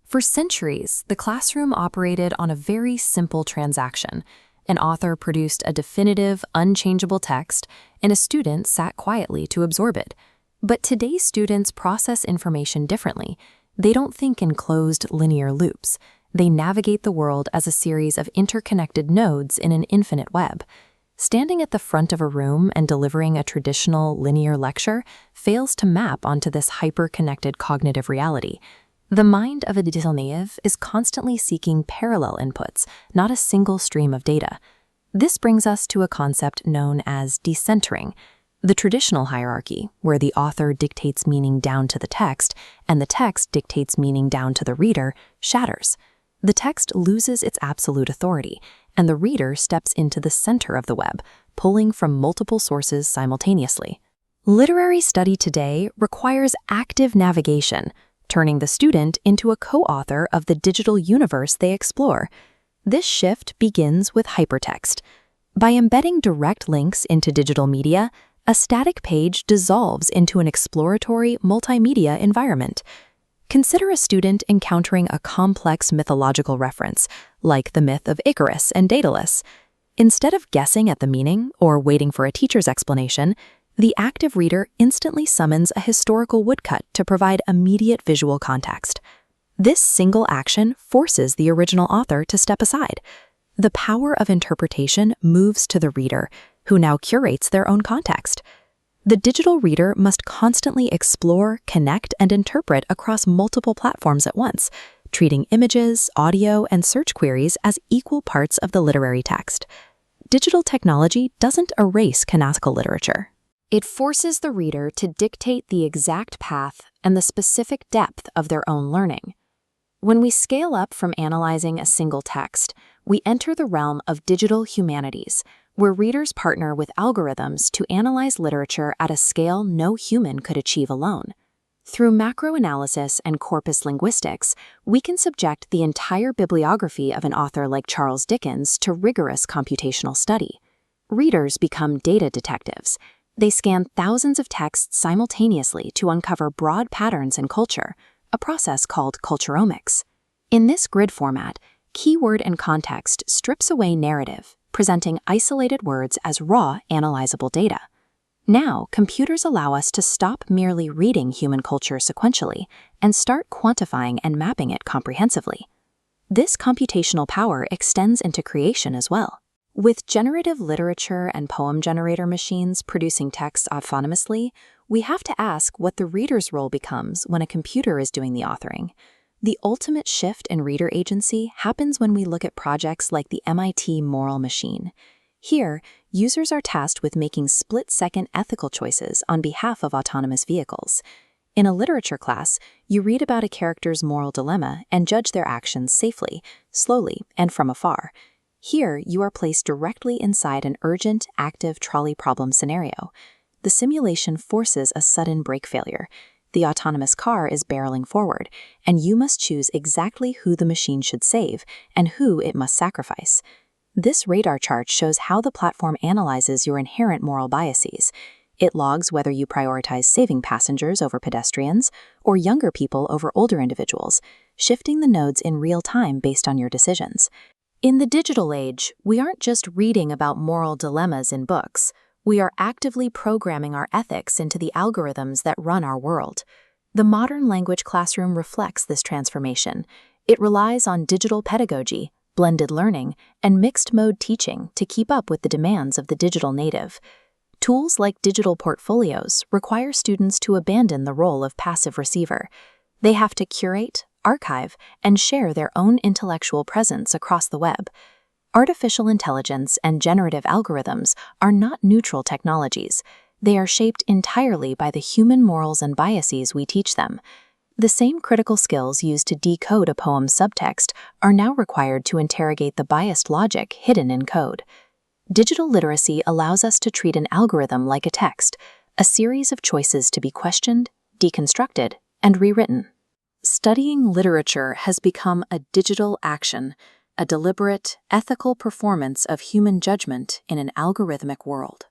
For centuries, the classroom operated on a very simple transaction. An author produced a definitive, unchangeable text, and a student sat quietly to absorb it. But today's students process information differently. They don't think in closed, linear loops. They navigate the world as a series of interconnected nodes in an infinite web. Standing at the front of a room and delivering a traditional, linear lecture fails to map onto this hyper-connected cognitive reality. The mind of a digital native is constantly seeking parallel inputs, not a single stream of data. This brings us to a concept known as decentering. The traditional hierarchy, where the author dictates meaning down to the text and the text dictates meaning down to the reader, shatters. The text loses its absolute authority, and the reader steps into the center of the web, pulling from multiple sources simultaneously. Literary study today requires active navigation, turning the student into a co-author of the digital universe they explore. This shift begins with hypertext. By embedding direct links into digital media, a static page dissolves into an exploratory multimedia environment. Consider a student encountering a complex mythological reference, like the myth of Icarus and Daedalus. Instead of guessing at the meaning or waiting for a teacher's explanation, the active reader instantly summons a historical woodcut to provide immediate visual context. This single action forces the original author to step aside. The power of interpretation moves to the reader, who now curates their own context. The digital reader must constantly explore, connect, and interpret across multiple platforms at once, treating images, audio, and search queries as equal parts of the literary text. Digital technology doesn't erase canonical literature. It forces the reader to dictate the exact path and the specific depth of their own learning. When we scale up from analyzing a single text, we enter the realm of digital humanities, where readers partner with algorithms to analyze literature at a scale no human could achieve alone. Through macroanalysis and corpus linguistics, we can subject the entire bibliography of an author like Charles Dickens to rigorous computational study. Readers become data detectives. They scan thousands of texts simultaneously to uncover broad patterns in culture, a process called culturomics. In this grid format, keyword and context strips away narrative, presenting isolated words as raw, analyzable data. Now, computers allow us to stop merely reading human culture sequentially and start quantifying and mapping it comprehensively. This computational power extends into creation as well. With generative literature and poem generator machines producing texts autonomously, we have to ask what the reader's role becomes when a computer is doing the authoring. The ultimate shift in reader agency happens when we look at projects like the MIT Moral Machine. Here, users are tasked with making split-second ethical choices on behalf of autonomous vehicles. In a literature class, you read about a character's moral dilemma and judge their actions safely, slowly, and from afar. Here, you are placed directly inside an urgent, active trolley problem scenario. The simulation forces a sudden brake failure. The autonomous car is barreling forward, and you must choose exactly who the machine should save and who it must sacrifice. This radar chart shows how the platform analyzes your inherent moral biases. It logs whether you prioritize saving passengers over pedestrians or younger people over older individuals, shifting the nodes in real time based on your decisions. In the digital age, we aren't just reading about moral dilemmas in books. We are actively programming our ethics into the algorithms that run our world. The modern language classroom reflects this transformation. It relies on digital pedagogy, blended learning, and mixed-mode teaching to keep up with the demands of the digital native. Tools like digital portfolios require students to abandon the role of passive receiver. They have to curate, archive, and share their own intellectual presence across the web. Artificial intelligence and generative algorithms are not neutral technologies. They are shaped entirely by the human morals and biases we teach them. The same critical skills used to decode a poem's subtext are now required to interrogate the biased logic hidden in code. Digital literacy allows us to treat an algorithm like a text, a series of choices to be questioned, deconstructed, and rewritten. Studying literature has become a digital action, a deliberate, ethical performance of human judgment in an algorithmic world.